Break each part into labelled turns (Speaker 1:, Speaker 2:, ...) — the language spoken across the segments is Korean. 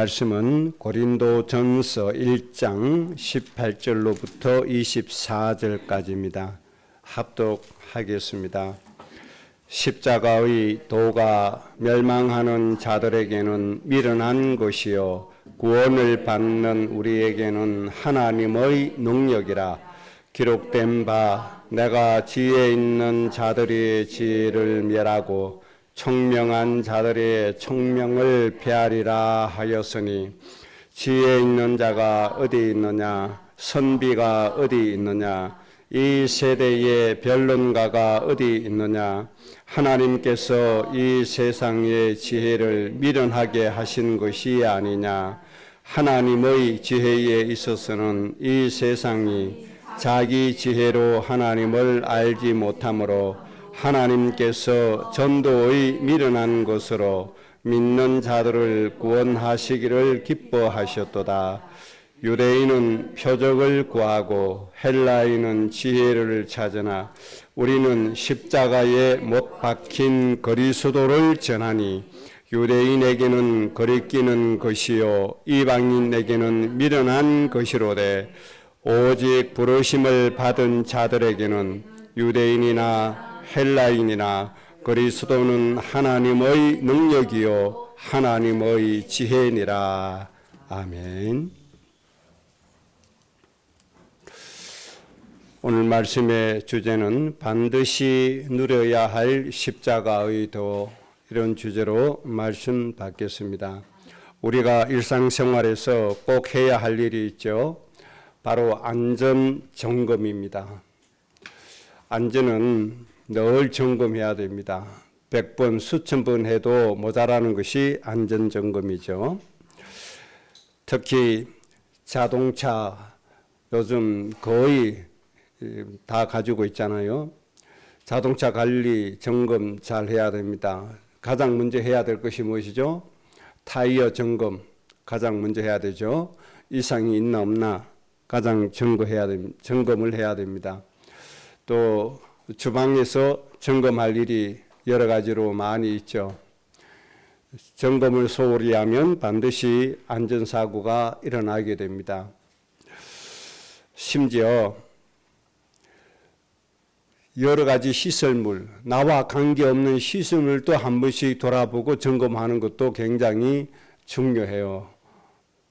Speaker 1: 말씀은 고린도전서 1장 18절로부터 24절까지입니다. 합독하겠습니다. 십자가의 도가 멸망하는 자들에게는 미련한 것이요 구원을 받는 우리에게는 하나님의 능력이라. 기록된 바 내가 지혜 있는 자들의 지혜를 멸하고 총명한 자들의 총명을 폐하리라 하였으니, 지혜 있는 자가 어디 있느냐, 선비가 어디 있느냐, 이 세대의 변론가가 어디 있느냐. 하나님께서 이 세상의 지혜를 미련하게 하신 것이 아니냐. 하나님의 지혜에 있어서는 이 세상이 자기 지혜로 하나님을 알지 못하므로 하나님께서 전도의 미련한 것으로 믿는 자들을 구원하시기를 기뻐하셨도다. 유대인은 표적을 구하고 헬라인은 지혜를 찾으나 우리는 십자가에 못 박힌 그리스도를 전하니, 유대인에게는 거리끼는 것이요 이방인에게는 미련한 것이로되 오직 부르심을 받은 자들에게는 유대인이나 헬라인이나 그리스도는 하나님의 능력이요 하나님의 지혜니라. 아멘. 오늘 말씀의 주제는 반드시 누려야 할 십자가의 도, 이런 주제로 말씀 받겠습니다. 우리가 일상생활에서 꼭 해야 할 일이 있죠. 바로 안전점검입니다. 안전은 늘 점검해야 됩니다. 100번, 수천 번 해도 모자라는 것이 안전점검이죠. 특히 자동차 요즘 거의 다 가지고 있잖아요. 자동차 관리 점검 잘 해야 됩니다. 가장 먼저 해야 될 것이 무엇이죠? 타이어 점검 가장 먼저 해야 되죠. 이상이 있나 없나 가장 점검을 해야 됩니다. 또 주방에서 점검할 일이 여러 가지로 많이 있죠. 점검을 소홀히 하면 반드시 안전사고가 일어나게 됩니다. 심지어 여러 가지 시설물, 나와 관계없는 시설물도 한 번씩 돌아보고 점검하는 것도 굉장히 중요해요.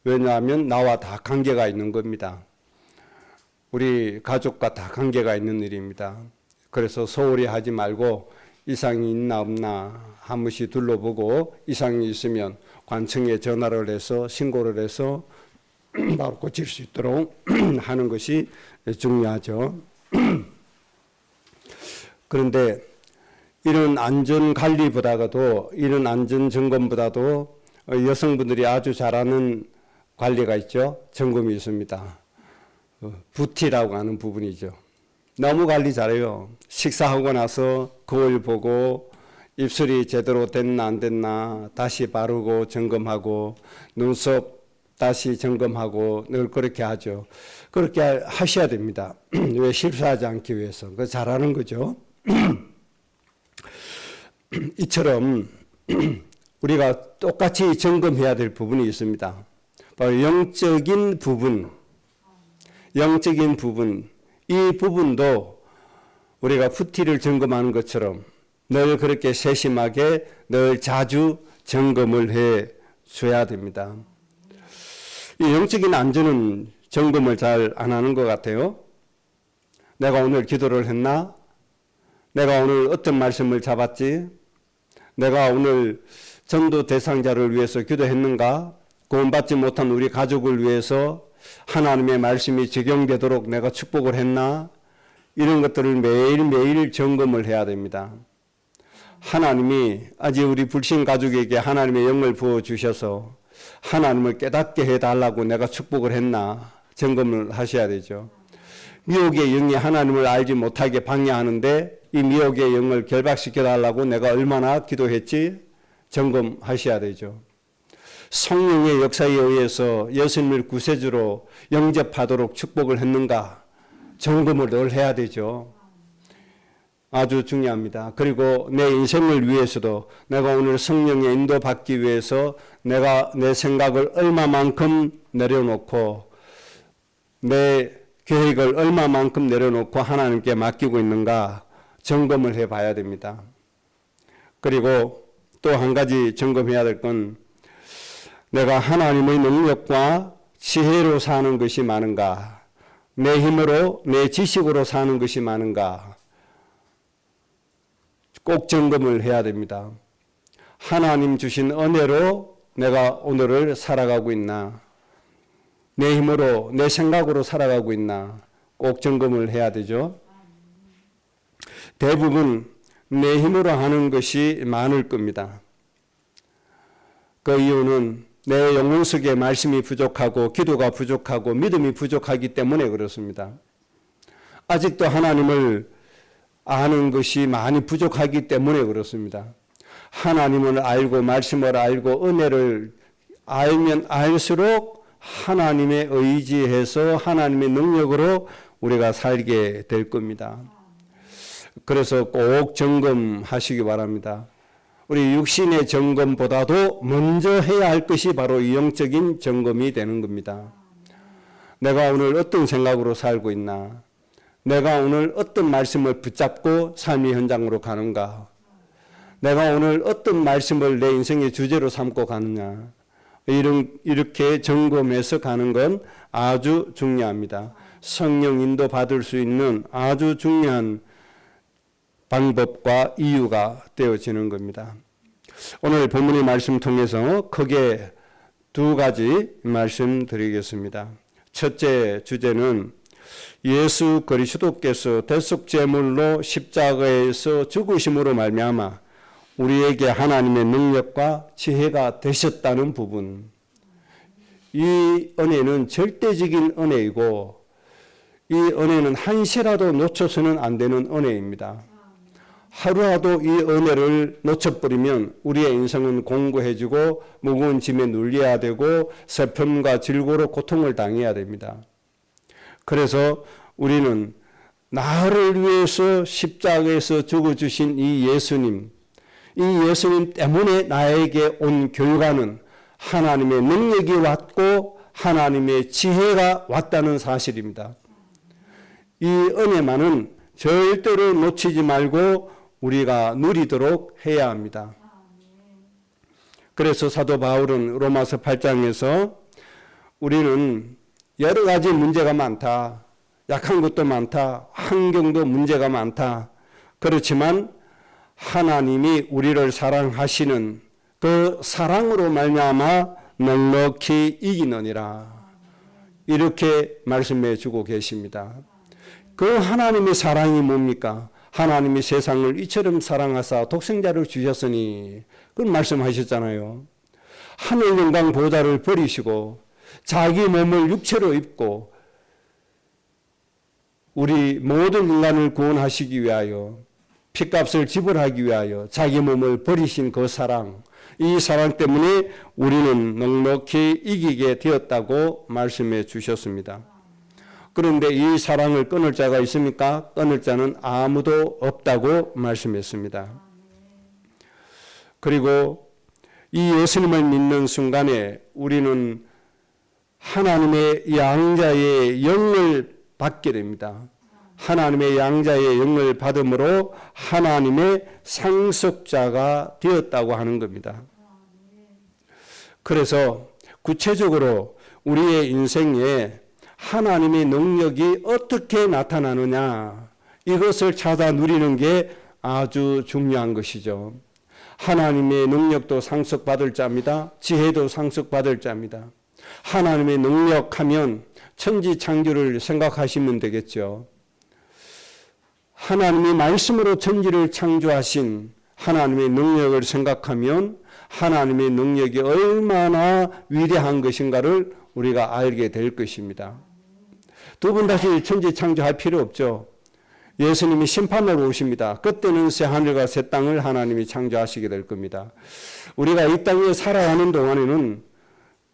Speaker 1: 왜냐하면 나와 다 관계가 있는 겁니다. 우리 가족과 다 관계가 있는 일입니다. 그래서 소홀히 하지 말고 이상이 있나 없나 한 번씩 둘러보고, 이상이 있으면 관청에 전화를 해서 신고를 해서 바로 고칠 수 있도록 하는 것이 중요하죠. 그런데 이런 안전관리보다도, 이런 안전점검보다도 여성분들이 아주 잘하는 관리가 있죠. 점검이 있습니다. 뷰티라고 하는 부분이죠. 너무 관리 잘해요. 식사하고 나서 거울 보고 입술이 제대로 됐나 안 됐나 다시 바르고 점검하고, 눈썹 다시 점검하고 늘 그렇게 하죠. 그렇게 하셔야 됩니다. 왜? 실수하지 않기 위해서. 그 잘하는 거죠. 이처럼 우리가 똑같이 점검해야 될 부분이 있습니다. 바로 영적인 부분. 영적인 부분. 이 부분도 우리가 뷰티를 점검하는 것처럼 늘 그렇게 세심하게 늘 자주 점검을 해 줘야 됩니다. 이 영적인 안전은 점검을 잘 안 하는 것 같아요. 내가 오늘 기도를 했나? 내가 오늘 어떤 말씀을 잡았지? 내가 오늘 전도 대상자를 위해서 기도했는가? 구원받지 못한 우리 가족을 위해서 하나님의 말씀이 적용되도록 내가 축복을 했나? 이런 것들을 매일매일 점검을 해야 됩니다. 하나님이 아직 우리 불신 가족에게 하나님의 영을 부어주셔서 하나님을 깨닫게 해달라고 내가 축복을 했나? 점검을 하셔야 되죠. 미혹의 영이 하나님을 알지 못하게 방해하는데 이 미혹의 영을 결박시켜달라고 내가 얼마나 기도했지? 점검하셔야 되죠. 성령의 역사에 의해서 예수님을 구세주로 영접하도록 축복을 했는가? 점검을 늘 해야 되죠. 아주 중요합니다. 그리고 내 인생을 위해서도 내가 오늘 성령의 인도받기 위해서 내가 내 생각을 얼마만큼 내려놓고 내 계획을 얼마만큼 내려놓고 하나님께 맡기고 있는가 점검을 해봐야 됩니다. 그리고 또 한 가지 점검해야 될 건 내가 하나님의 능력과 지혜로 사는 것이 많은가, 내 힘으로 내 지식으로 사는 것이 많은가 꼭 점검을 해야 됩니다. 하나님 주신 은혜로 내가 오늘을 살아가고 있나, 내 힘으로 내 생각으로 살아가고 있나 꼭 점검을 해야 되죠. 대부분 내 힘으로 하는 것이 많을 겁니다. 그 이유는 내 영혼 속에 말씀이 부족하고 기도가 부족하고 믿음이 부족하기 때문에 그렇습니다. 아직도 하나님을 아는 것이 많이 부족하기 때문에 그렇습니다. 하나님을 알고 말씀을 알고 은혜를 알면 알수록 하나님의 의지해서 하나님의 능력으로 우리가 살게 될 겁니다. 그래서 꼭 점검하시기 바랍니다. 우리 육신의 점검보다도 먼저 해야 할 것이 바로 영적인 점검이 되는 겁니다. 내가 오늘 어떤 생각으로 살고 있나? 내가 오늘 어떤 말씀을 붙잡고 삶의 현장으로 가는가? 내가 오늘 어떤 말씀을 내 인생의 주제로 삼고 가느냐? 이렇게 점검해서 가는 건 아주 중요합니다. 성령 인도 받을 수 있는 아주 중요한 방법과 이유가 되어지는 겁니다. 오늘 본문의 말씀 통해서 크게 두 가지 말씀드리겠습니다. 첫째 주제는 예수 그리스도께서 대속제물로 십자가에서 죽으심으로 말미암아 우리에게 하나님의 능력과 지혜가 되셨다는 부분. 이 은혜는 절대적인 은혜이고 이 은혜는 한시라도 놓쳐서는 안 되는 은혜입니다. 하루라도 이 은혜를 놓쳐버리면 우리의 인생은 공고해지고 무거운 짐에 눌려야 되고 슬픔과 질고로 고통을 당해야 됩니다. 그래서 우리는 나를 위해서 십자가에서 죽어주신 이 예수님 때문에 나에게 온 결과는 하나님의 능력이 왔고 하나님의 지혜가 왔다는 사실입니다. 이 은혜만은 절대로 놓치지 말고 우리가 누리도록 해야 합니다. 그래서 사도 바울은 로마서 8장에서 우리는 여러 가지 문제가 많다. 약한 것도 많다. 환경도 문제가 많다. 그렇지만 하나님이 우리를 사랑하시는 그 사랑으로 말미암아 넉넉히 이기느니라. 이렇게 말씀해 주고 계십니다. 그 하나님의 사랑이 뭡니까? 하나님이 세상을 이처럼 사랑하사 독생자를 주셨으니 그런 말씀하셨잖아요. 하늘 영광 보좌를 버리시고 자기 몸을 육체로 입고 우리 모든 인간을 구원하시기 위하여 핏값을 지불하기 위하여 자기 몸을 버리신 그 사랑, 이 사랑 때문에 우리는 넉넉히 이기게 되었다고 말씀해 주셨습니다. 그런데 이 사랑을 끊을 자가 있습니까? 끊을 자는 아무도 없다고 말씀했습니다. 그리고 이 예수님을 믿는 순간에 우리는 하나님의 양자의 영을 받게 됩니다. 하나님의 양자의 영을 받음으로 하나님의 상속자가 되었다고 하는 겁니다. 그래서 구체적으로 우리의 인생에 하나님의 능력이 어떻게 나타나느냐, 이것을 찾아 누리는 게 아주 중요한 것이죠. 하나님의 능력도 상속받을 자입니다. 지혜도 상속받을 자입니다. 하나님의 능력하면 천지창조를 생각하시면 되겠죠. 하나님이 말씀으로 천지를 창조하신 하나님의 능력을 생각하면 하나님의 능력이 얼마나 위대한 것인가를 우리가 알게 될 것입니다. 두 번 다시 천지 창조할 필요 없죠. 예수님이 심판으로 오십니다. 그때는 새 하늘과 새 땅을 하나님이 창조하시게 될 겁니다. 우리가 이 땅에 살아가는 동안에는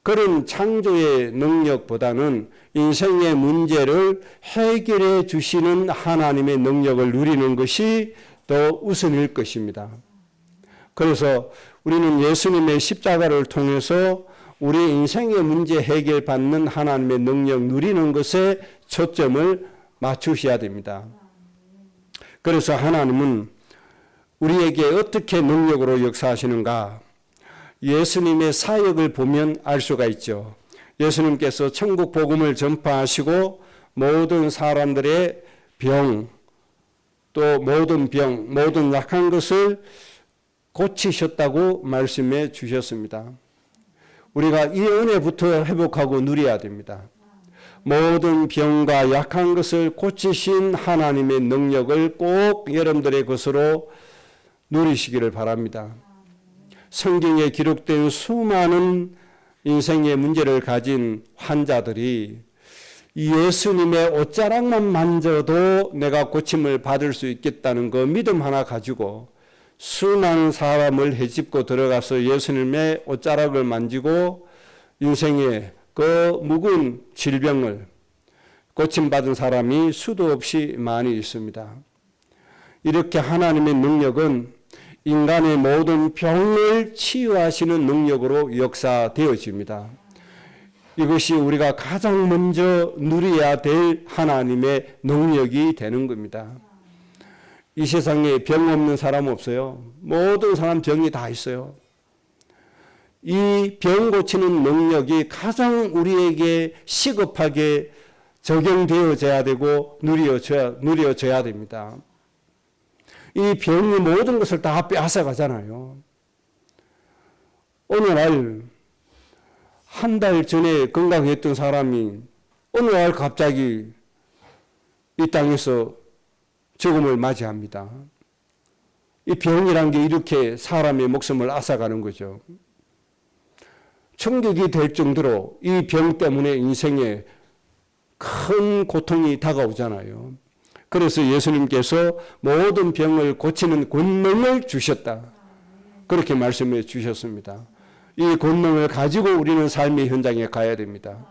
Speaker 1: 그런 창조의 능력보다는 인생의 문제를 해결해 주시는 하나님의 능력을 누리는 것이 더 우선일 것입니다. 그래서 우리는 예수님의 십자가를 통해서 우리 인생의 문제 해결받는 하나님의 능력 누리는 것에 초점을 맞추셔야 됩니다. 그래서 하나님은 우리에게 어떻게 능력으로 역사하시는가? 예수님의 사역을 보면 알 수가 있죠. 예수님께서 천국 복음을 전파하시고 모든 사람들의 병, 또 모든 병, 모든 약한 것을 고치셨다고 말씀해 주셨습니다. 우리가 이 은혜부터 회복하고 누려야 됩니다. 모든 병과 약한 것을 고치신 하나님의 능력을 꼭 여러분들의 것으로 누리시기를 바랍니다. 성경에 기록된 수많은 인생의 문제를 가진 환자들이 예수님의 옷자락만 만져도 내가 고침을 받을 수 있겠다는 그 믿음 하나 가지고 수많은 사람을 헤집고 들어가서 예수님의 옷자락을 만지고 인생의 그 묵은 질병을 고침받은 사람이 수도 없이 많이 있습니다. 이렇게 하나님의 능력은 인간의 모든 병을 치유하시는 능력으로 역사되어집니다. 이것이 우리가 가장 먼저 누려야 될 하나님의 능력이 되는 겁니다. 이 세상에 병 없는 사람 없어요. 모든 사람 병이 다 있어요. 이 병 고치는 능력이 가장 우리에게 시급하게 적용되어져야 되고 누려져야 됩니다. 이 병이 모든 것을 다 빼앗아가잖아요. 어느 날, 한 달 전에 건강했던 사람이 어느 날 갑자기 이 땅에서 죽음을 맞이합니다. 이 병이란 게 이렇게 사람의 목숨을 앗아가는 거죠. 충격이 될 정도로 이 병 때문에 인생에 큰 고통이 다가오잖아요. 그래서 예수님께서 모든 병을 고치는 권능을 주셨다. 그렇게 말씀해 주셨습니다. 이 권능을 가지고 우리는 삶의 현장에 가야 됩니다.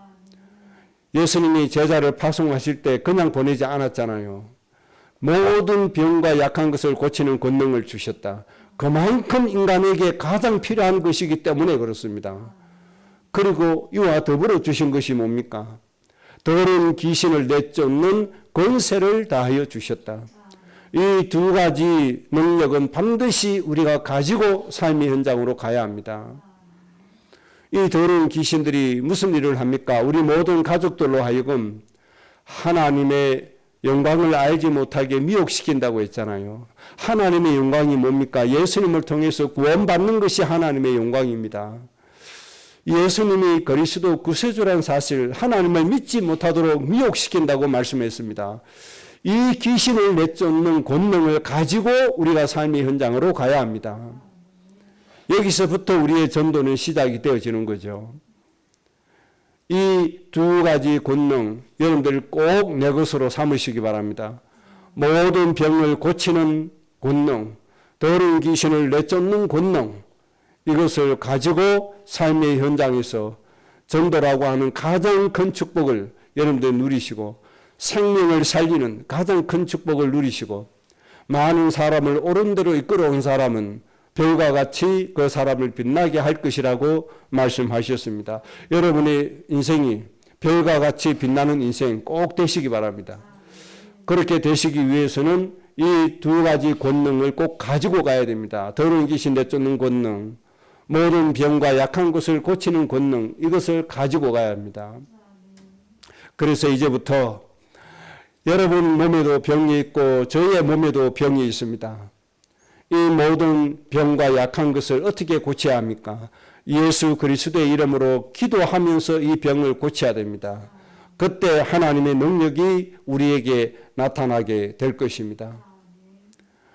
Speaker 1: 예수님이 제자를 파송하실 때 그냥 보내지 않았잖아요. 모든 병과 약한 것을 고치는 권능을 주셨다. 그만큼 인간에게 가장 필요한 것이기 때문에 그렇습니다. 그리고 이와 더불어 주신 것이 뭡니까? 더러운 귀신을 내쫓는 권세를 다하여 주셨다. 이 두 가지 능력은 반드시 우리가 가지고 삶의 현장으로 가야 합니다. 이 더러운 귀신들이 무슨 일을 합니까? 우리 모든 가족들로 하여금 하나님의 영광을 알지 못하게 미혹시킨다고 했잖아요. 하나님의 영광이 뭡니까? 예수님을 통해서 구원받는 것이 하나님의 영광입니다. 예수님이 그리스도 구세주라는 사실, 하나님을 믿지 못하도록 미혹시킨다고 말씀했습니다. 이 귀신을 내쫓는 권능을 가지고 우리가 삶의 현장으로 가야 합니다. 여기서부터 우리의 전도는 시작이 되어지는 거죠. 이 두 가지 권능, 여러분들 꼭 내 것으로 삼으시기 바랍니다. 모든 병을 고치는 권능, 더러운 귀신을 내쫓는 권능, 이것을 가지고 삶의 현장에서 전도라고 하는 가장 큰 축복을 여러분들 누리시고, 생명을 살리는 가장 큰 축복을 누리시고, 많은 사람을 옳은 대로 이끌어온 사람은 별과 같이 그 사람을 빛나게 할 것이라고 말씀하셨습니다. 여러분의 인생이 별과 같이 빛나는 인생 꼭 되시기 바랍니다. 그렇게 되시기 위해서는 이 두 가지 권능을 꼭 가지고 가야 됩니다. 더러운 귀신 내쫓는 권능, 모든 병과 약한 것을 고치는 권능, 이것을 가지고 가야 합니다. 그래서 이제부터 여러분 몸에도 병이 있고 저의 몸에도 병이 있습니다. 이 모든 병과 약한 것을 어떻게 고쳐야 합니까? 예수 그리스도의 이름으로 기도하면서 이 병을 고쳐야 됩니다. 그때 하나님의 능력이 우리에게 나타나게 될 것입니다.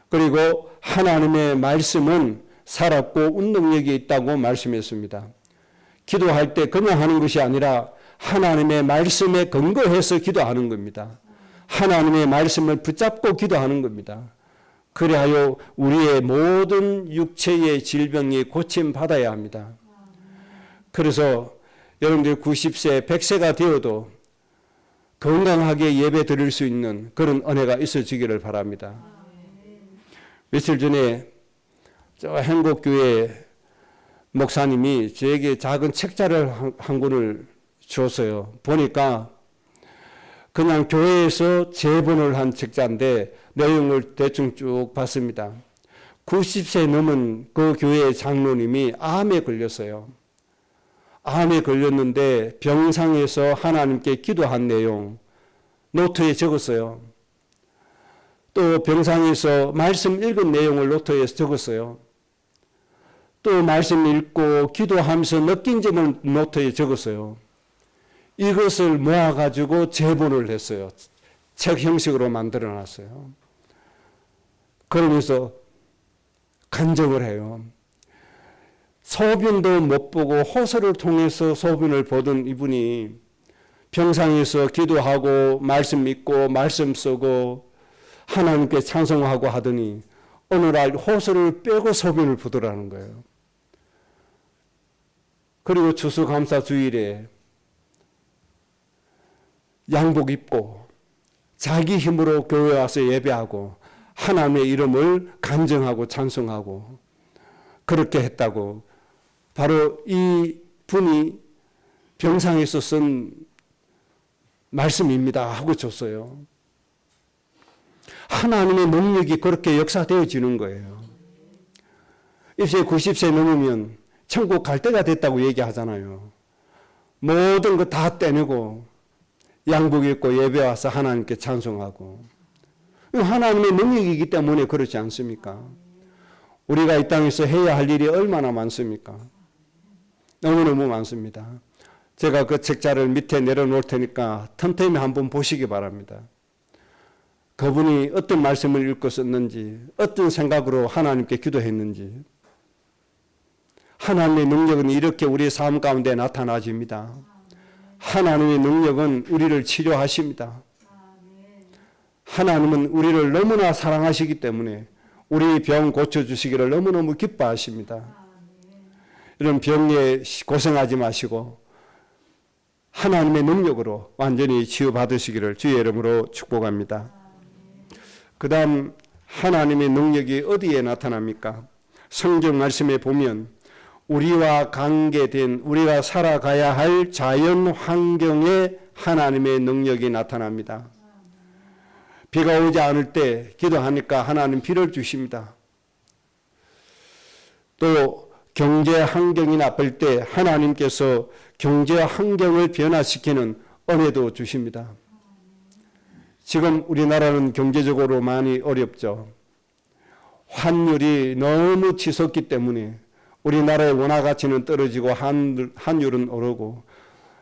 Speaker 1: 그리고 하나님의 말씀은 살았고 운동력이 있다고 말씀했습니다. 기도할 때 그냥 하는 것이 아니라 하나님의 말씀에 근거해서 기도하는 겁니다. 하나님의 말씀을 붙잡고 기도하는 겁니다. 그리하여 우리의 모든 육체의 질병이 고침받아야 합니다. 그래서 여러분들 90세, 100세가 되어도 건강하게 예배 드릴 수 있는 그런 은혜가 있어지기를 바랍니다. 며칠 전에 저 행복교회 목사님이 저에게 작은 책자를 한 권을 줬어요. 보니까 그냥 교회에서 제본을 한 책자인데 내용을 대충 쭉 봤습니다. 90세 넘은 그 교회의 장로님이 암에 걸렸어요. 암에 걸렸는데 병상에서 하나님께 기도한 내용 노트에 적었어요. 또 병상에서 말씀 읽은 내용을 노트에 적었어요. 또 말씀 읽고 기도하면서 느낀 점을 노트에 적었어요. 이것을 모아가지고 제본을 했어요. 책 형식으로 만들어놨어요. 그러면서 간증을 해요. 소변도 못 보고 호소를 통해서 소변을 보던 이분이 병상에서 기도하고 말씀 읽고 말씀 쓰고 하나님께 찬송하고 하더니 어느 날 호소를 빼고 소변을 보더라는 거예요. 그리고 추수감사 주일에 양복 입고 자기 힘으로 교회 와서 예배하고 하나님의 이름을 간증하고 찬송하고 그렇게 했다고 바로 이 분이 병상에서 쓴 말씀입니다 하고 줬어요. 하나님의 능력이 그렇게 역사되어지는 거예요. 이제 90세 넘으면 천국 갈 때가 됐다고 얘기하잖아요. 모든 거 다 떼내고 양복 입고 예배 와서 하나님께 찬송하고 하나님의 능력이기 때문에 그렇지 않습니까? 우리가 이 땅에서 해야 할 일이 얼마나 많습니까? 너무너무 많습니다. 제가 그 책자를 밑에 내려놓을 테니까 틈틈이 한번 보시기 바랍니다. 그분이 어떤 말씀을 읽고 썼는지, 어떤 생각으로 하나님께 기도했는지. 하나님의 능력은 이렇게 우리의 삶 가운데 나타나집니다. 하나님의 능력은 우리를 치료하십니다. 하나님은 우리를 너무나 사랑하시기 때문에 우리 병 고쳐주시기를 너무너무 기뻐하십니다. 이런 병에 고생하지 마시고 하나님의 능력으로 완전히 치유받으시기를 주의 이름으로 축복합니다. 그 다음 하나님의 능력이 어디에 나타납니까? 성경 말씀에 보면 우리와 관계된 우리가 살아가야 할 자연 환경에 하나님의 능력이 나타납니다. 비가 오지 않을 때 기도하니까 하나님 비를 주십니다. 또 경제 환경이 나쁠 때 하나님께서 경제 환경을 변화시키는 은혜도 주십니다. 지금 우리나라는 경제적으로 많이 어렵죠. 환율이 너무 치솟기 때문에 우리나라의 원화 가치는 떨어지고 환율은 오르고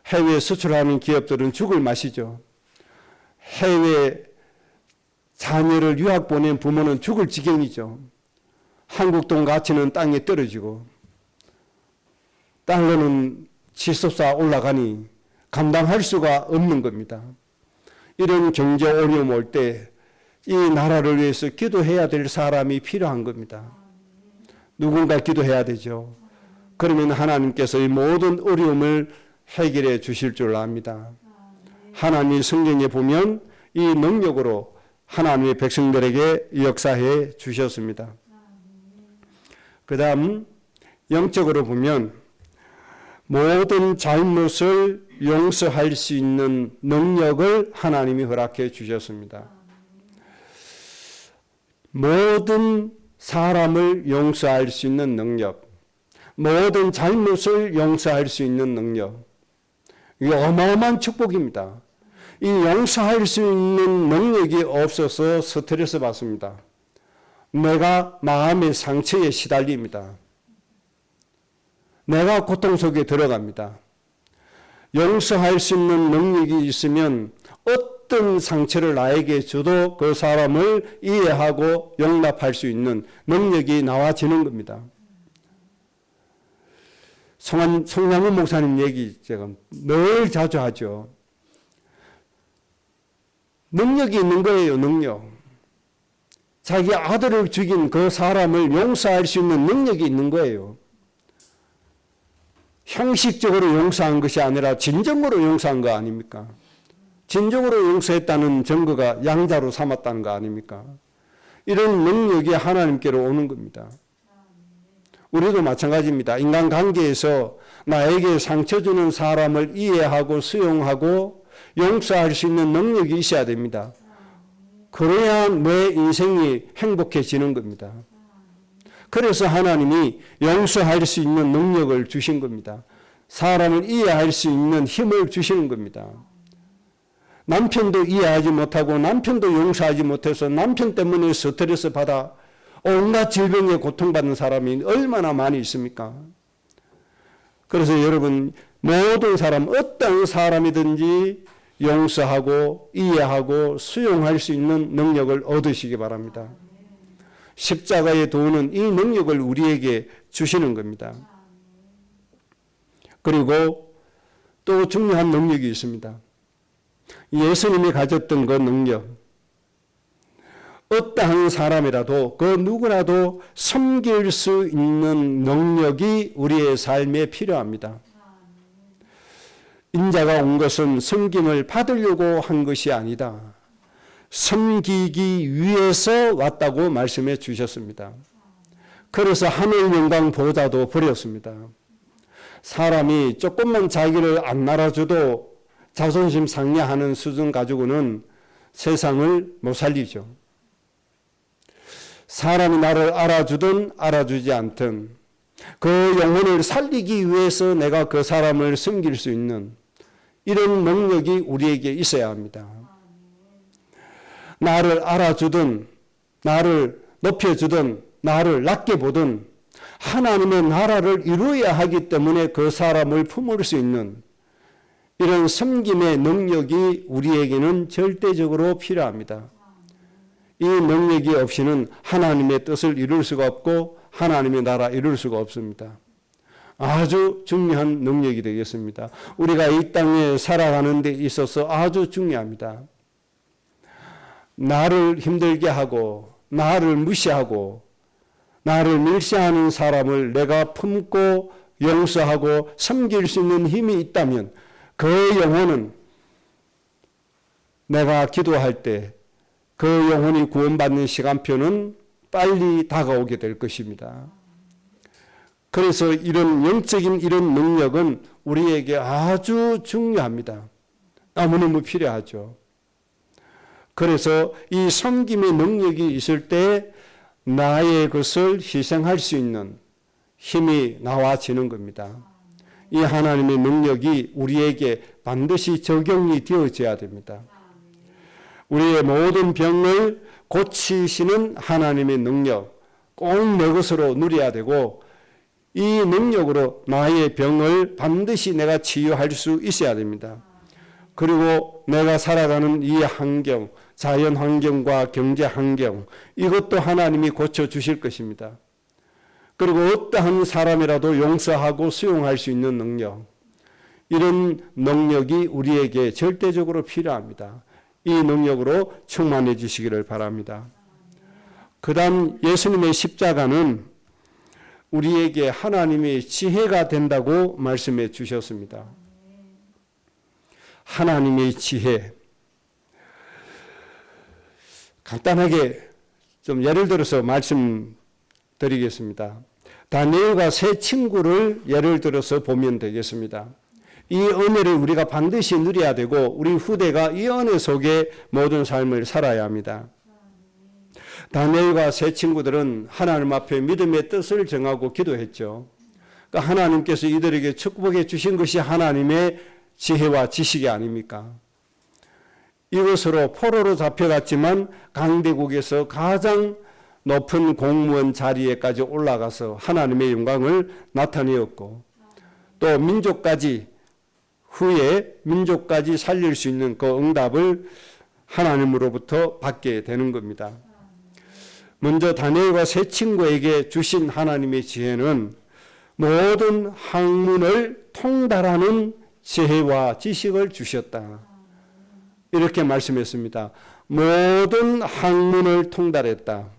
Speaker 1: 해외 수출하는 기업들은 죽을 맛이죠. 해외 자녀를 유학 보낸 부모는 죽을 지경이죠. 한국 돈 가치는 땅에 떨어지고 달러는 치솟아 올라가니 감당할 수가 없는 겁니다. 이런 경제 어려움 올 때 이 나라를 위해서 기도해야 될 사람이 필요한 겁니다. 누군가 기도해야 되죠. 그러면 하나님께서 이 모든 어려움을 해결해 주실 줄 압니다. 하나님 성경에 보면 이 능력으로 하나님의 백성들에게 역사해 주셨습니다. 그 다음 영적으로 보면 모든 잘못을 용서할 수 있는 능력을 하나님이 허락해 주셨습니다. 모든 사람을 용서할 수 있는 능력, 모든 잘못을 용서할 수 있는 능력, 이게 어마어마한 축복입니다. 이 용서할 수 있는 능력이 없어서 스트레스 받습니다. 내가 마음의 상처에 시달립니다. 내가 고통 속에 들어갑니다. 용서할 수 있는 능력이 있으면 어떤 상처를 나에게 줘도 그 사람을 이해하고 용납할 수 있는 능력이 나와지는 겁니다. 송양훈 목사님 얘기 제가 늘 자주 하죠. 능력이 있는 거예요, 능력. 자기 아들을 죽인 그 사람을 용서할 수 있는 능력이 있는 거예요. 형식적으로 용서한 것이 아니라 진정으로 용서한 거 아닙니까? 진정으로 용서했다는 증거가 양자로 삼았다는 거 아닙니까? 이런 능력이 하나님께로 오는 겁니다. 우리도 마찬가지입니다. 인간관계에서 나에게 상처 주는 사람을 이해하고 수용하고 용서할 수 있는 능력이 있어야 됩니다. 그래야 내 인생이 행복해지는 겁니다. 그래서 하나님이 용서할 수 있는 능력을 주신 겁니다. 사람을 이해할 수 있는 힘을 주시는 겁니다. 남편도 이해하지 못하고 남편도 용서하지 못해서 남편 때문에 스트레스 받아 온갖 질병에 고통받는 사람이 얼마나 많이 있습니까? 그래서 여러분 모든 사람 어떤 사람이든지 용서하고 이해하고 수용할 수 있는 능력을 얻으시기 바랍니다. 십자가의 도는 이 능력을 우리에게 주시는 겁니다. 그리고 또 중요한 능력이 있습니다. 예수님이 가졌던 그 능력. 어떠한 사람이라도 그 누구라도 섬길 수 있는 능력이 우리의 삶에 필요합니다. 인자가 온 것은 섬김을 받으려고 한 것이 아니다. 섬기기 위해서 왔다고 말씀해 주셨습니다. 그래서 하늘 영광 보좌도 버렸습니다. 사람이 조금만 자기를 안 알아줘도 자존심 상해하는 수준 가지고는 세상을 못 살리죠. 사람이 나를 알아주든 알아주지 않든 그 영혼을 살리기 위해서 내가 그 사람을 섬길 수 있는 이런 능력이 우리에게 있어야 합니다. 나를 알아주든 나를 높여주든 나를 낮게 보든 하나님의 나라를 이루어야 하기 때문에 그 사람을 품을 수 있는 이런 섬김의 능력이 우리에게는 절대적으로 필요합니다. 이 능력이 없이는 하나님의 뜻을 이룰 수가 없고 하나님의 나라 이룰 수가 없습니다. 아주 중요한 능력이 되겠습니다. 우리가 이 땅에 살아가는 데 있어서 아주 중요합니다. 나를 힘들게 하고 나를 무시하고 나를 멸시하는 사람을 내가 품고 용서하고 섬길 수 있는 힘이 있다면 그 영혼은 내가 기도할 때 그 영혼이 구원받는 시간표는 빨리 다가오게 될 것입니다. 그래서 이런 영적인 이런 능력은 우리에게 아주 중요합니다. 너무너무 필요하죠. 그래서 이 섬김의 능력이 있을 때 나의 것을 희생할 수 있는 힘이 나와지는 겁니다. 이 하나님의 능력이 우리에게 반드시 적용이 되어져야 됩니다. 우리의 모든 병을 고치시는 하나님의 능력 꼭 내 것으로 누려야 되고 이 능력으로 나의 병을 반드시 내가 치유할 수 있어야 됩니다. 그리고 내가 살아가는 이 환경, 자연 환경과 경제 환경 이것도 하나님이 고쳐주실 것입니다. 그리고 어떠한 사람이라도 용서하고 수용할 수 있는 능력 이런 능력이 우리에게 절대적으로 필요합니다. 이 능력으로 충만해 주시기를 바랍니다. 그 다음 예수님의 십자가는 우리에게 하나님의 지혜가 된다고 말씀해 주셨습니다. 하나님의 지혜. 간단하게 좀 예를 들어서 말씀드리겠습니다. 다니엘과 세 친구를 예를 들어서 보면 되겠습니다. 이 은혜를 우리가 반드시 누려야 되고 우리 후대가 이 은혜 속에 모든 삶을 살아야 합니다. 다니엘과 세 친구들은 하나님 앞에 믿음의 뜻을 정하고 기도했죠. 그러니까 하나님께서 이들에게 축복해 주신 것이 하나님의 지혜와 지식이 아닙니까? 이것으로 포로로 잡혀갔지만 강대국에서 가장 높은 공무원 자리에까지 올라가서 하나님의 영광을 나타내었고 또 민족까지 후에 민족까지 살릴 수 있는 그 응답을 하나님으로부터 받게 되는 겁니다. 먼저 다니엘과 세 친구에게 주신 하나님의 지혜는 모든 학문을 통달하는 지혜와 지식을 주셨다. 이렇게 말씀했습니다. 모든 학문을 통달했다.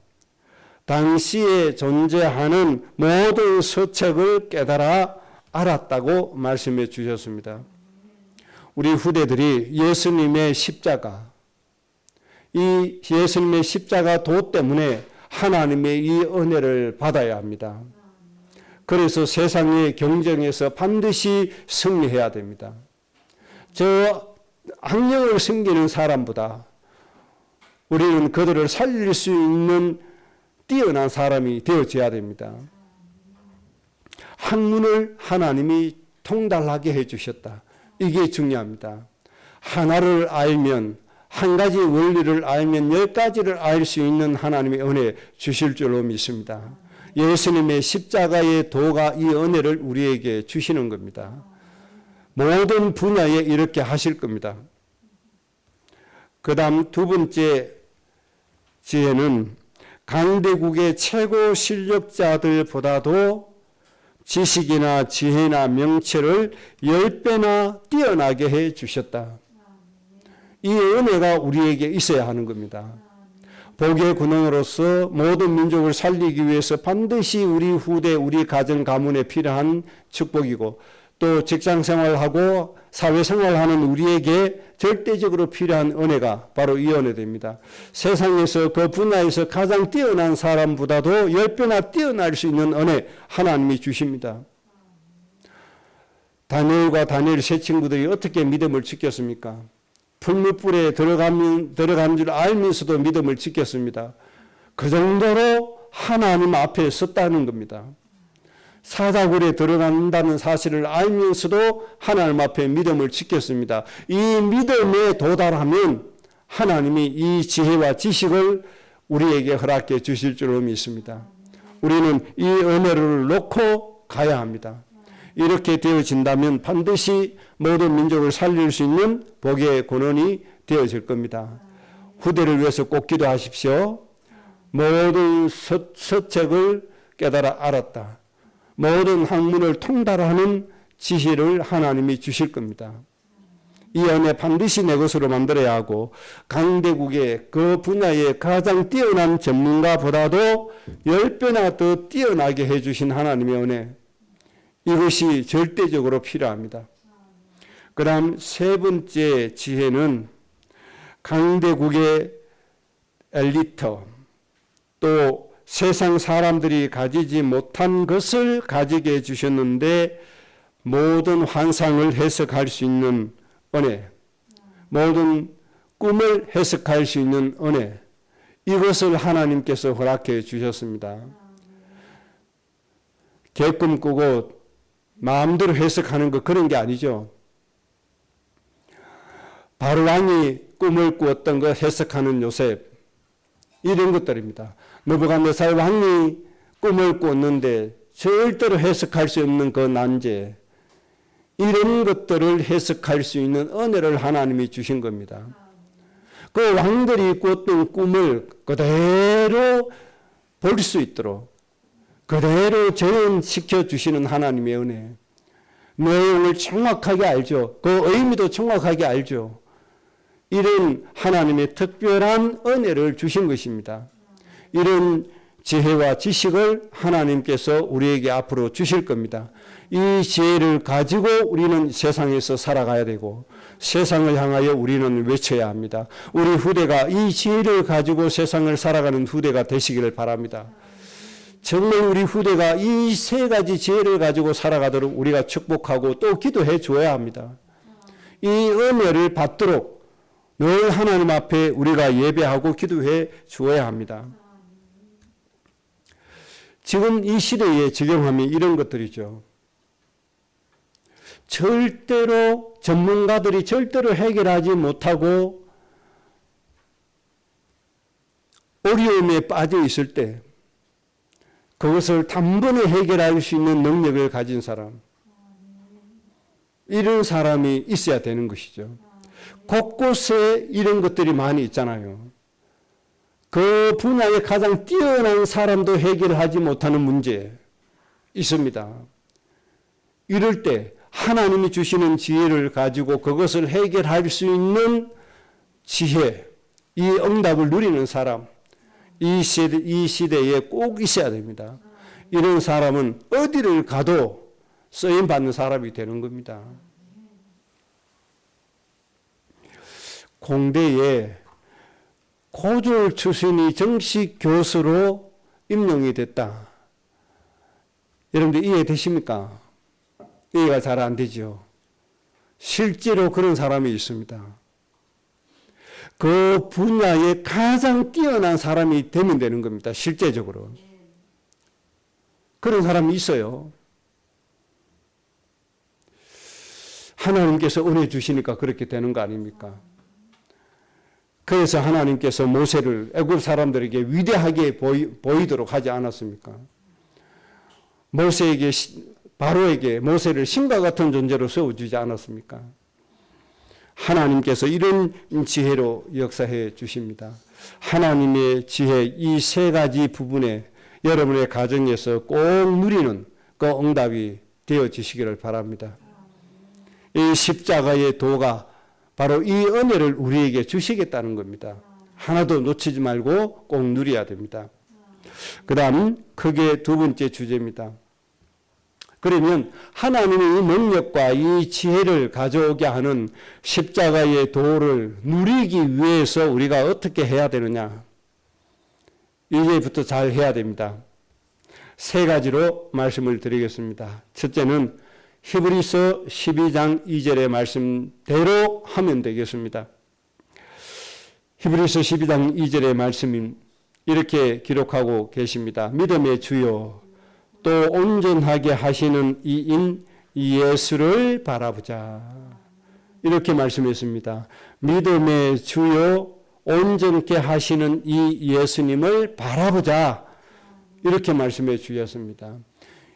Speaker 1: 당시에 존재하는 모든 서책을 깨달아 알았다고 말씀해 주셨습니다. 우리 후대들이 예수님의 십자가, 이 예수님의 십자가 도 때문에 하나님의 이 은혜를 받아야 합니다. 그래서 세상의 경쟁에서 반드시 승리해야 됩니다. 저 악령을 섬기는 사람보다 우리는 그들을 살릴 수 있는 뛰어난 사람이 되어져야 됩니다. 학문을 하나님이 통달하게 해주셨다. 이게 중요합니다. 하나를 알면, 한 가지 원리를 알면 10가지를 알 수 있는 하나님의 은혜 주실 줄로 믿습니다. 예수님의 십자가의 도가 이 은혜를 우리에게 주시는 겁니다. 모든 분야에 이렇게 하실 겁니다. 그 다음 두 번째 지혜는 강대국의 최고 실력자들보다도 지식이나 지혜나 명철을 10배나 뛰어나게 해 주셨다. 이 은혜가 우리에게 있어야 하는 겁니다. 복의 근원으로서 모든 민족을 살리기 위해서 반드시 우리 후대, 우리 가정, 가문에 필요한 축복이고 또 직장생활하고 사회생활하는 우리에게 절대적으로 필요한 은혜가 바로 이 은혜입니다. 세상에서 그 분야에서 가장 뛰어난 사람보다도 10배나 뛰어날 수 있는 은혜 하나님이 주십니다. 다니엘과 다니엘 세 친구들이 어떻게 믿음을 지켰습니까? 풀무불에 들어간 줄 알면서도 믿음을 지켰습니다. 그 정도로 하나님 앞에 섰다는 겁니다. 사자굴에 들어간다는 사실을 알면서도 하나님 앞에 믿음을 지켰습니다. 이 믿음에 도달하면 하나님이 이 지혜와 지식을 우리에게 허락해 주실 줄로 믿습니다. 우리는 이 은혜를 놓고 가야 합니다. 이렇게 되어진다면 반드시 모든 민족을 살릴 수 있는 복의 근원이 되어질 겁니다. 후대를 위해서 꼭 기도하십시오. 모든 서책을 깨달아 알았다. 모든 학문을 통달하는 지혜를 하나님이 주실 겁니다. 이 은혜 반드시 내 것으로 만들어야 하고 강대국의 그 분야에 가장 뛰어난 전문가보다도 10배나 더 뛰어나게 해주신 하나님의 은혜, 이것이 절대적으로 필요합니다. 그 다음 세 번째 지혜는 강대국의 엘리트, 또 세상 사람들이 가지지 못한 것을 가지게 해주셨는데 모든 환상을 해석할 수 있는 은혜, 모든 꿈을 해석할 수 있는 은혜, 이것을 하나님께서 허락해 주셨습니다. 개꿈 꾸고 마음대로 해석하는 거 그런 게 아니죠. 바로왕이 꿈을 꾸었던 걸 해석하는 요셉, 이런 것들입니다. 느부갓네살 왕이 꿈을 꿨는데 절대로 해석할 수 없는 그 난제, 이런 것들을 해석할 수 있는 은혜를 하나님이 주신 겁니다. 그 왕들이 꿨던 꿈을 그대로 볼 수 있도록 그대로 재현시켜 주시는 하나님의 은혜. 내용을 정확하게 알죠. 그 의미도 정확하게 알죠. 이런 하나님의 특별한 은혜를 주신 것입니다. 이런 지혜와 지식을 하나님께서 우리에게 앞으로 주실 겁니다. 이 지혜를 가지고 우리는 세상에서 살아가야 되고 세상을 향하여 우리는 외쳐야 합니다. 우리 후대가 이 지혜를 가지고 세상을 살아가는 후대가 되시기를 바랍니다. 정말 우리 후대가 이 세 가지 지혜를 가지고 살아가도록 우리가 축복하고 또 기도해 줘야 합니다. 이 은혜를 받도록 늘 하나님 앞에 우리가 예배하고 기도해 주어야 합니다. 지금 이 시대에 적용하면 이런 것들이죠. 절대로 전문가들이 절대로 해결하지 못하고 어려움에 빠져 있을 때 그것을 단번에 해결할 수 있는 능력을 가진 사람, 이런 사람이 있어야 되는 것이죠. 곳곳에 이런 것들이 많이 있잖아요. 그 분야에 가장 뛰어난 사람도 해결하지 못하는 문제 있습니다. 이럴 때 하나님이 주시는 지혜를 가지고 그것을 해결할 수 있는 지혜, 이 응답을 누리는 사람, 이 시대에 꼭 있어야 됩니다. 이런 사람은 어디를 가도 쓰임받는 사람이 되는 겁니다. 공대에 고졸 출신이 정식 교수로 임용이 됐다. 여러분들 이해되십니까? 이해가 잘 안 되죠. 실제로 그런 사람이 있습니다. 그 분야에 가장 뛰어난 사람이 되면 되는 겁니다. 실제적으로. 그런 사람이 있어요. 하나님께서 은혜 주시니까 그렇게 되는 거 아닙니까? 그래서 하나님께서 모세를 애굽 사람들에게 위대하게 보이도록 하지 않았습니까? 모세에게, 바로에게 모세를 신과 같은 존재로 세워주지 않았습니까? 하나님께서 이런 지혜로 역사해 주십니다. 하나님의 지혜 이 세 가지 부분에 여러분의 가정에서 꼭 누리는 그 응답이 되어지시기를 바랍니다. 이 십자가의 도가 바로 이 은혜를 우리에게 주시겠다는 겁니다. 하나도 놓치지 말고 꼭 누려야 됩니다. 그 다음 크게 두 번째 주제입니다. 그러면 하나님의 이 능력과 이 지혜를 가져오게 하는 십자가의 도를 누리기 위해서 우리가 어떻게 해야 되느냐? 이제부터 잘 해야 됩니다. 세 가지로 말씀을 드리겠습니다. 첫째는 히브리서 12장 2절의 말씀대로 하면 되겠습니다. 히브리서 12장 2절의 말씀은 이렇게 기록하고 계십니다. 믿음의 주요 또 온전하게 하시는 이인 예수를 바라보자. 이렇게 말씀했습니다. 믿음의 주요 온전케 하시는 이 예수님을 바라보자. 이렇게 말씀해 주셨습니다.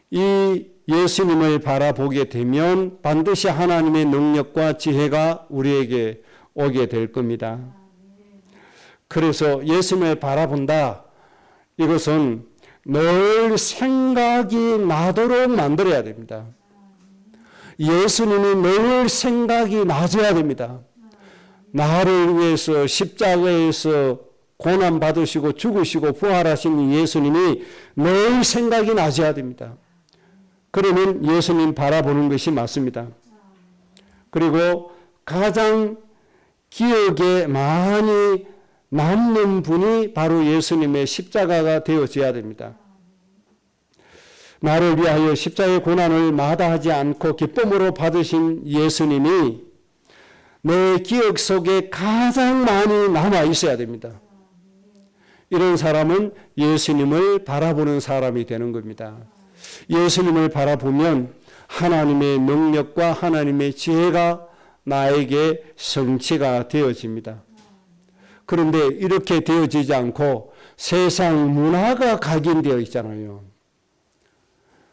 Speaker 1: 이 예수님을 바라보게 되면 반드시 하나님의 능력과 지혜가 우리에게 오게 될 겁니다. 그래서 예수님을 바라본다. 이것은 늘 생각이 나도록 만들어야 됩니다. 예수님이 늘 생각이 나줘야 됩니다. 나를 위해서 십자가에서 고난받으시고 죽으시고 부활하신 예수님이 늘 생각이 나줘야 됩니다. 그러면 예수님 바라보는 것이 맞습니다. 그리고 가장 기억에 많이 남는 분이 바로 예수님의 십자가가 되어져야 됩니다. 나를 위하여 십자가의 고난을 마다하지 않고 기쁨으로 받으신 예수님이 내 기억 속에 가장 많이 남아 있어야 됩니다. 이런 사람은 예수님을 바라보는 사람이 되는 겁니다. 예수님을 바라보면 하나님의 능력과 하나님의 지혜가 나에게 성취가 되어집니다. 그런데 이렇게 되어지지 않고 세상 문화가 각인되어 있잖아요.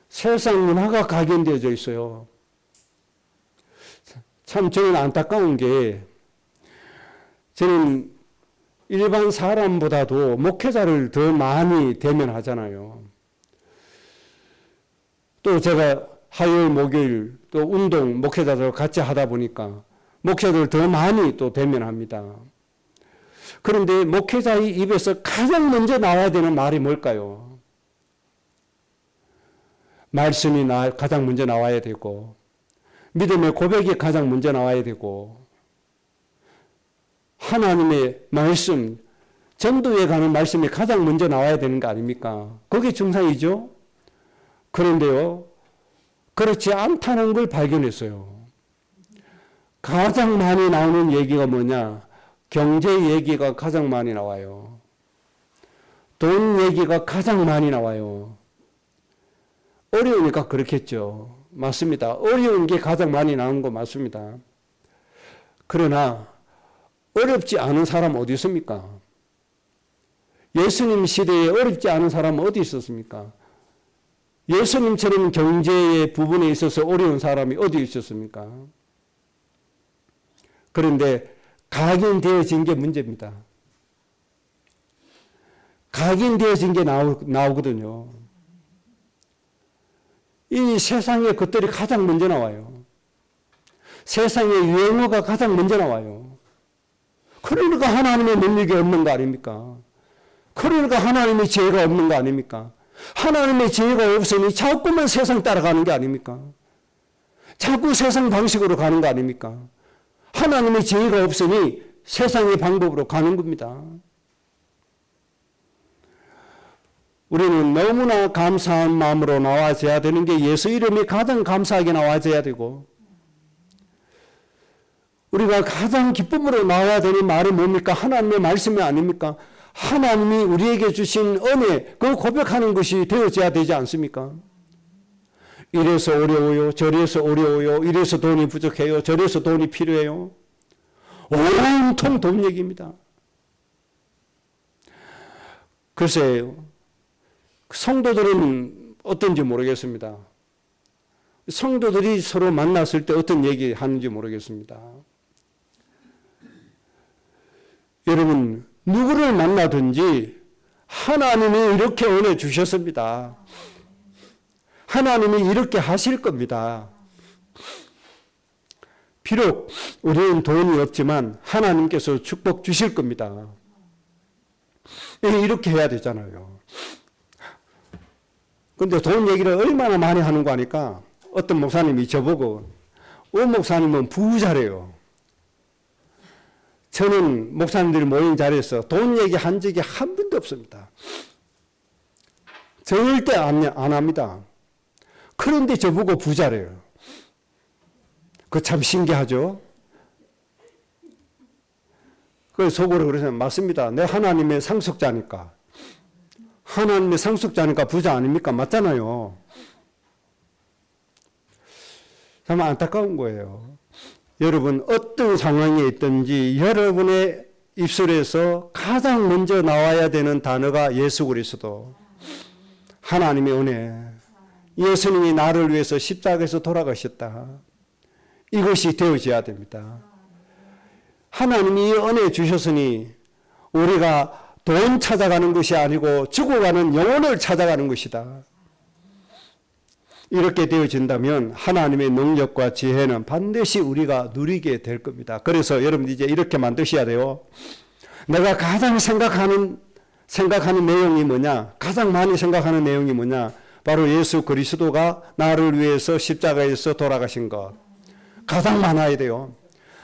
Speaker 1: 세상 문화가 각인되어져 있어요. 참 저는 안타까운 게 저는 일반 사람보다도 목회자를 더 많이 대면하잖아요. 또 제가 화요일, 목요일 또 운동 목회자들 같이 하다 보니까 목회자들 더 많이 또 대면합니다. 그런데 목회자의 입에서 가장 먼저 나와야 되는 말이 뭘까요? 말씀이 가장 먼저 나와야 되고 믿음의 고백이 가장 먼저 나와야 되고 하나님의 말씀, 전도에 가는 말씀이 가장 먼저 나와야 되는 거 아닙니까? 그게 정상이죠? 그런데요, 그렇지 않다는 걸 발견했어요. 가장 많이 나오는 얘기가 뭐냐? 경제 얘기가 가장 많이 나와요. 돈 얘기가 가장 많이 나와요. 어려우니까 그렇겠죠. 맞습니다. 어려운 게 가장 많이 나오는 거 맞습니다. 그러나 어렵지 않은 사람 어디 있습니까? 예수님 시대에 어렵지 않은 사람은 어디 있었습니까? 예수님처럼 경제의 부분에 있어서 어려운 사람이 어디 있었습니까? 그런데 각인되어진 게 문제입니다. 각인되어진 게 나오거든요. 이 세상의 것들이 가장 먼저 나와요. 세상의 유행어가 가장 먼저 나와요. 그러니까 하나님의 능력이 없는 거 아닙니까? 그러니까 하나님의 지혜가 없는 거 아닙니까? 하나님의 지혜가 없으니 자꾸만 세상 따라가는 게 아닙니까? 자꾸 세상 방식으로 가는 거 아닙니까? 하나님의 지혜가 없으니 세상의 방법으로 가는 겁니다. 우리는 너무나 감사한 마음으로 나와줘야 되는 게 예수 이름이 가장 감사하게 나와줘야 되고, 우리가 가장 기쁨으로 나와야 되는 말이 뭡니까? 하나님의 말씀이 아닙니까? 하나님이 우리에게 주신 은혜, 그 고백하는 것이 되어져야 되지 않습니까? 이래서 어려워요, 저래서 어려워요, 이래서 돈이 부족해요, 저래서 돈이 필요해요. 온통 돈 얘기입니다. 글쎄요, 성도들은 어떤지 모르겠습니다. 성도들이 서로 만났을 때 어떤 얘기 하는지 모르겠습니다. 여러분, 누구를 만나든지 하나님이 이렇게 은혜 주셨습니다. 하나님이 이렇게 하실 겁니다. 비록 우리는 돈이 없지만 하나님께서 축복 주실 겁니다. 이렇게 해야 되잖아요. 근데 돈 얘기를 얼마나 많이 하는 거 아니까 어떤 목사님이 저보고, 목사님은 부자래요. 저는 목사님들이 모인 자리에서 돈 얘기 한 적이 한 번도 없습니다. 절대 안 합니다. 그런데 저보고 부자래요. 그거 참 신기하죠? 그래서 속으로 그러잖아요. 맞습니다. 내 하나님의 상속자니까. 하나님의 상속자니까 부자 아닙니까? 맞잖아요. 참 안타까운 거예요. 여러분, 어떤 상황에 있든지 여러분의 입술에서 가장 먼저 나와야 되는 단어가 예수 그리스도, 하나님의 은혜, 예수님이 나를 위해서 십자가에서 돌아가셨다. 이것이 되어져야 됩니다. 하나님이 은혜 주셨으니 우리가 돈 찾아가는 것이 아니고 죽어가는 영혼을 찾아가는 것이다. 이렇게 되어진다면 하나님의 능력과 지혜는 반드시 우리가 누리게 될 겁니다. 그래서 여러분 이제 이렇게 만드셔야 돼요. 내가 가장 생각하는 내용이 뭐냐? 가장 많이 생각하는 내용이 뭐냐? 바로 예수 그리스도가 나를 위해서 십자가에서 돌아가신 것. 가장 많아야 돼요.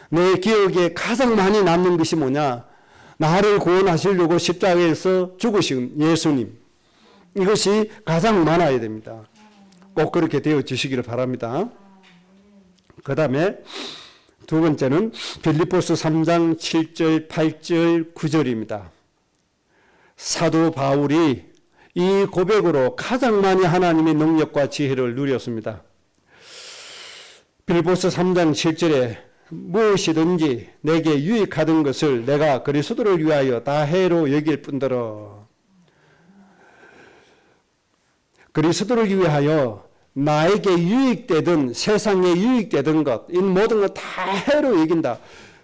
Speaker 1: 내 기억에 가장 많이 남는 것이 뭐냐? 나를 구원하시려고 십자가에서 죽으신 예수님. 이것이 가장 많아야 됩니다. 꼭 그렇게 되어 주시기를 바랍니다. 그 다음에 두 번째는 빌립보서 3장 7절, 8절, 9절입니다. 사도 바울이 이 고백으로 가장 많이 하나님의 능력과 지혜를 누렸습니다. 빌립보서 3장 7절에 무엇이든지 내게 유익하던 것을 내가 그리스도를 위하여 다 해로 여길 뿐더러, 그리스도를 위하여 나에게 유익되든 세상에 유익되든 것, 이 모든 것 다 해로 여긴다.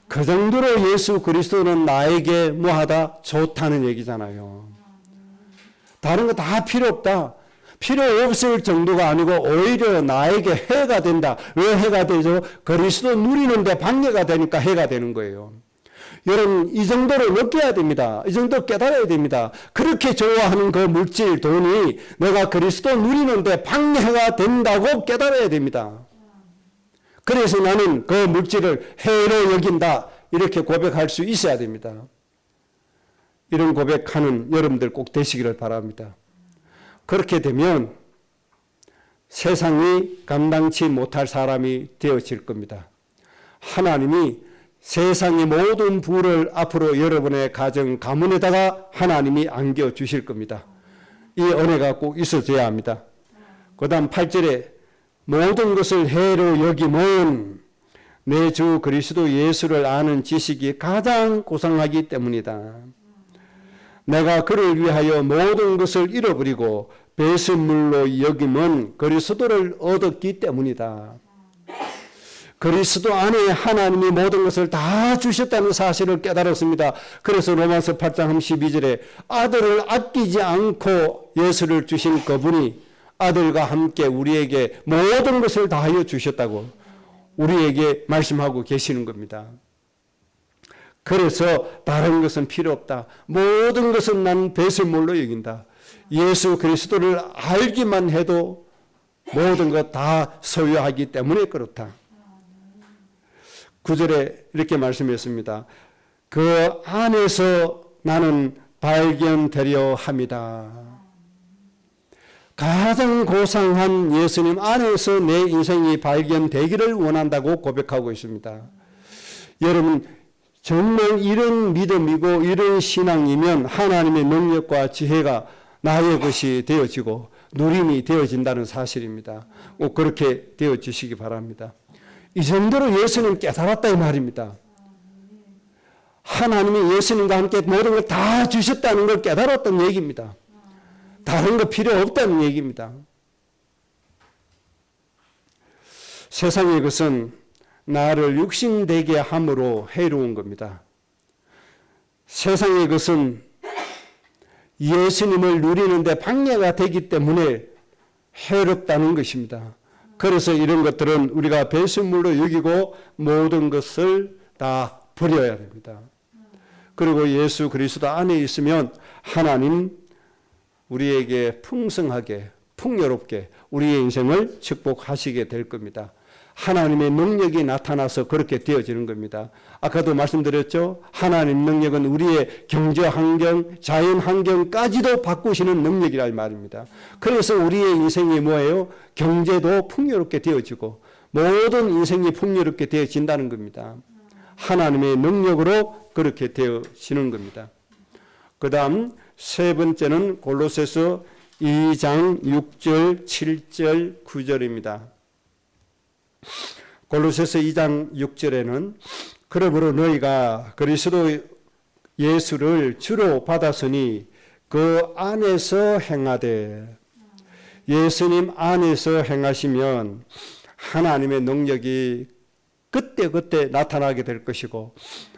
Speaker 1: 그 정도로 예수 그리스도는 나에게 뭐하다? 좋다는 얘기잖아요. 다른 거 다 필요 없다. 필요 없을 정도가 아니고 오히려 나에게 해가 된다. 왜 해가 되죠? 그리스도 누리는데 방해가 되니까 해가 되는 거예요. 여러분, 이 정도를 느껴야 됩니다. 이 정도 깨달아야 됩니다. 그렇게 좋아하는 그 물질, 돈이 내가 그리스도 누리는데 방해가 된다고 깨달아야 됩니다. 그래서 나는 그 물질을 해로 여긴다. 이렇게 고백할 수 있어야 됩니다. 이런 고백하는 여러분들 꼭 되시기를 바랍니다. 그렇게 되면 세상이 감당치 못할 사람이 되어질 겁니다. 하나님이 세상의 모든 부를 앞으로 여러분의 가정, 가문에다가 하나님이 안겨 주실 겁니다. 이 은혜가 꼭 있어져야 합니다. 그 다음 8절에 모든 것을 해로 여김은 내 주 그리스도 예수를 아는 지식이 가장 고상하기 때문이다. 내가 그를 위하여 모든 것을 잃어버리고 배설물로 여김은 그리스도를 얻었기 때문이다. 그리스도 안에 하나님이 모든 것을 다 주셨다는 사실을 깨달았습니다. 그래서 로마서 8장 12절에 아들을 아끼지 않고 예수를 주신 그분이 아들과 함께 우리에게 모든 것을 다하여 주셨다고 우리에게 말씀하고 계시는 겁니다. 그래서 다른 것은 필요 없다. 모든 것은 난 배설물로 여긴다. 예수 그리스도를 알기만 해도 모든 것 다 소유하기 때문에 그렇다. 9절에 이렇게 말씀했습니다. 그 안에서 나는 발견되려 합니다. 가장 고상한 예수님 안에서 내 인생이 발견되기를 원한다고 고백하고 있습니다. 여러분, 정말 이런 믿음이고 이런 신앙이면 하나님의 능력과 지혜가 나의 것이 되어지고 누림이 되어진다는 사실입니다. 꼭 그렇게 되어지시기 바랍니다. 이 정도로 예수님 깨달았다 이 말입니다. 하나님이 예수님과 함께 모든 걸 다 주셨다는 걸 깨달았던 얘기입니다. 다른 거 필요 없다는 얘기입니다. 세상의 것은 나를 육신되게 함으로 해로운 겁니다. 세상의 것은 예수님을 누리는데 방해가 되기 때문에 해롭다는 것입니다. 그래서 이런 것들은 우리가 배설물로 여기고 모든 것을 다 버려야 됩니다. 그리고 예수 그리스도 안에 있으면 하나님 우리에게 풍성하게 풍요롭게 우리의 인생을 축복하시게 될 겁니다. 하나님의 능력이 나타나서 그렇게 되어지는 겁니다. 아까도 말씀드렸죠. 하나님 능력은 우리의 경제 환경, 자연 환경까지도 바꾸시는 능력이라 말입니다. 그래서 우리의 인생이 뭐예요? 경제도 풍요롭게 되어지고 모든 인생이 풍요롭게 되어진다는 겁니다. 하나님의 능력으로 그렇게 되어지는 겁니다. 그 다음 세 번째는 골로새서 2장 6절, 7절, 9절입니다. 골로새서 2장 6절에는 그러므로 너희가 그리스도 예수를 주로 받았으니 그 안에서 행하되, 예수님 안에서 행하시면 하나님의 능력이 그때그때 나타나게 될 것이고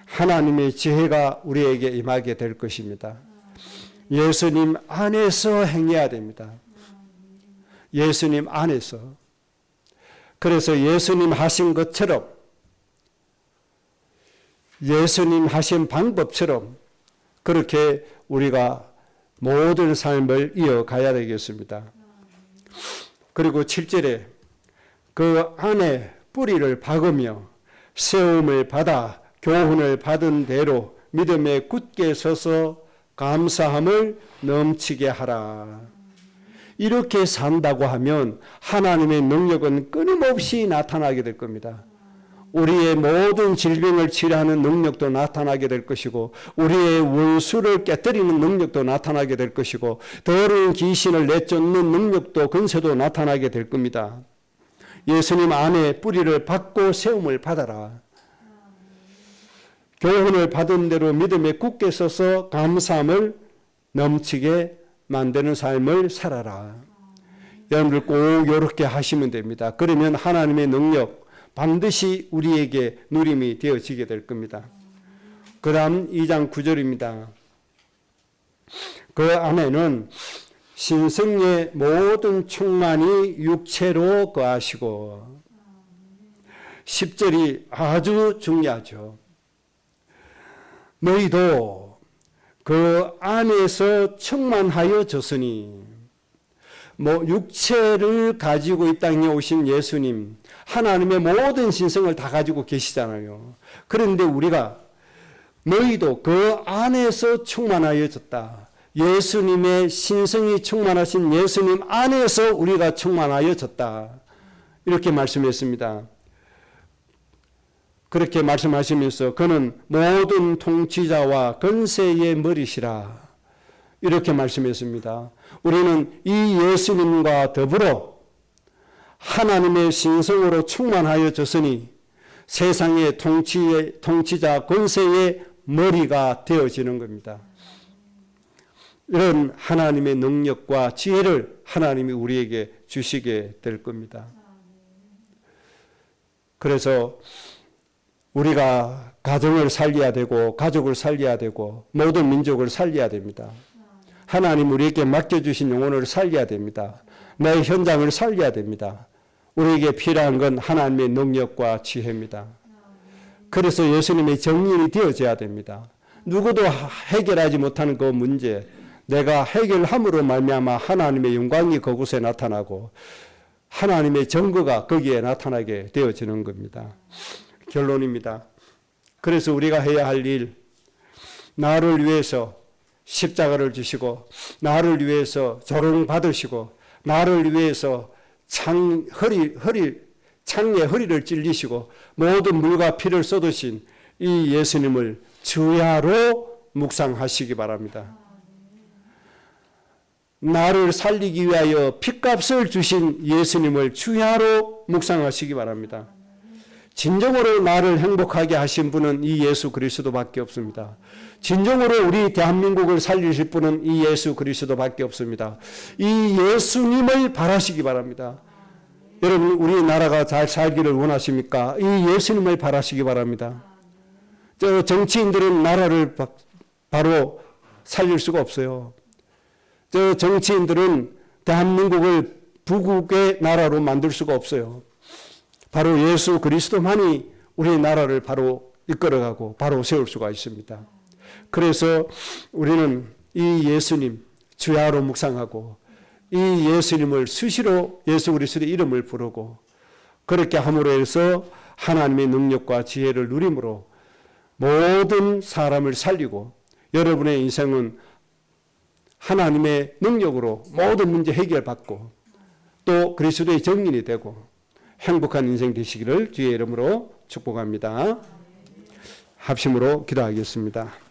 Speaker 1: 하나님의 지혜가 우리에게 임하게 될 것입니다. 예수님 안에서 행해야 됩니다. 예수님 안에서. 그래서 예수님 하신 것처럼, 예수님 하신 방법처럼 그렇게 우리가 모든 삶을 이어가야 되겠습니다. 그리고 7절에 그 안에 뿌리를 박으며 세움을 받아 교훈을 받은 대로 믿음에 굳게 서서 감사함을 넘치게 하라. 이렇게 산다고 하면 하나님의 능력은 끊임없이 나타나게 될 겁니다. 우리의 모든 질병을 치료하는 능력도 나타나게 될 것이고 우리의 원수를 깨뜨리는 능력도 나타나게 될 것이고 더러운 귀신을 내쫓는 능력도 근세도 나타나게 될 겁니다. 예수님 안에 뿌리를 박고 세움을 받아라. 교훈을 받은 대로 믿음에 굳게 서서 감사함을 넘치게 만드는 삶을 살아라. 여러분들 꼭 이렇게 하시면 됩니다. 그러면 하나님의 능력 반드시 우리에게 누림이 되어지게 될 겁니다. 그 다음 2장 9절입니다. 그 안에는 신성의 모든 충만이 육체로 거하시고, 10절이 아주 중요하죠. 너희도 그 안에서 충만하여 졌으니, 육체를 가지고 이 땅에 오신 예수님, 하나님의 모든 신성을 다 가지고 계시잖아요. 그런데 우리가 너희도 그 안에서 충만하여졌다. 예수님의 신성이 충만하신 예수님 안에서 우리가 충만하여졌다. 이렇게 말씀했습니다. 그렇게 말씀하시면서 그는 모든 통치자와 권세의 머리시라. 이렇게 말씀했습니다. 우리는 이 예수님과 더불어 하나님의 신성으로 충만하여졌으니 세상의 통치자 권세의 머리가 되어지는 겁니다. 이런 하나님의 능력과 지혜를 하나님이 우리에게 주시게 될 겁니다. 그래서 우리가 가정을 살려야 되고 가족을 살려야 되고 모든 민족을 살려야 됩니다. 하나님 우리에게 맡겨주신 영혼을 살려야 됩니다. 내 현장을 살려야 됩니다. 우리에게 필요한 건 하나님의 능력과 지혜입니다. 그래서 예수님의 정인이 되어져야 됩니다. 누구도 해결하지 못하는 그 문제, 내가 해결함으로 말미암아 하나님의 영광이 그곳에 나타나고 하나님의 증거가 거기에 나타나게 되어지는 겁니다. 결론입니다. 그래서 우리가 해야 할 일, 나를 위해서 십자가를 주시고 나를 위해서 조롱받으시고 나를 위해서 창에 허리를 찔리시고 모든 물과 피를 쏟으신 이 예수님을 주야로 묵상하시기 바랍니다. 나를 살리기 위하여 핏값을 주신 예수님을 주야로 묵상하시기 바랍니다. 진정으로 나를 행복하게 하신 분은 이 예수 그리스도밖에 없습니다. 진정으로 우리 대한민국을 살리실 분은 이 예수 그리스도밖에 없습니다. 이 예수님을 바라시기 바랍니다. 여러분, 우리나라가 잘 살기를 원하십니까? 이 예수님을 바라시기 바랍니다. 정치인들은 나라를 바로 살릴 수가 없어요. 정치인들은 대한민국을 부국의 나라로 만들 수가 없어요. 바로 예수 그리스도만이 우리나라를 바로 이끌어가고 바로 세울 수가 있습니다. 그래서 우리는 이 예수님 주야로 묵상하고 이 예수님을 수시로 예수 그리스도의 이름을 부르고 그렇게 함으로 해서 하나님의 능력과 지혜를 누림으로 모든 사람을 살리고 여러분의 인생은 하나님의 능력으로 모든 문제 해결받고 또 그리스도의 정인이 되고 행복한 인생 되시기를 주의 이름으로 축복합니다. 합심으로 기도하겠습니다.